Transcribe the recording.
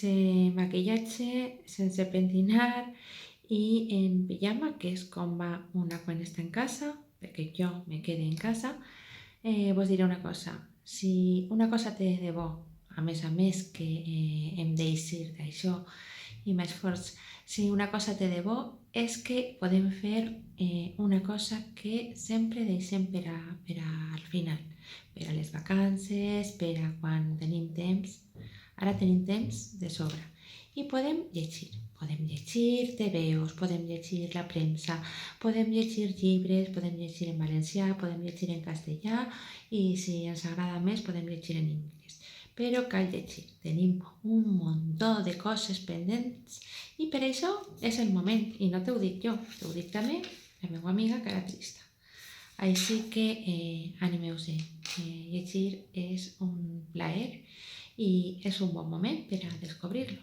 sense maquillatge, sense pentinar i en pijama, que és com va una quan està en casa, perquè jo me quede en casa, vos diré una cosa. Si una cosa té de bo, a més que em deixi d'això i m'esforç, si una cosa té de bo és que podem fer una cosa que sempre deixem per al final, per a les vacances, per a quan tenim temps. Ara tenim temps de sobra i podem llegir tebeos, podem llegir la premsa, podem llegir llibres, podem llegir en valencià, podem llegir en castellà i si ens agrada més podem llegir en anglès. Però cal llegir, tenim un muntó de coses pendents i per això és el moment, i no t'ho dic jo, t'ho dic també la meva amiga que era trista. Així que animeu-se, llegir és un plaer i és un bon moment per a descobrir-lo.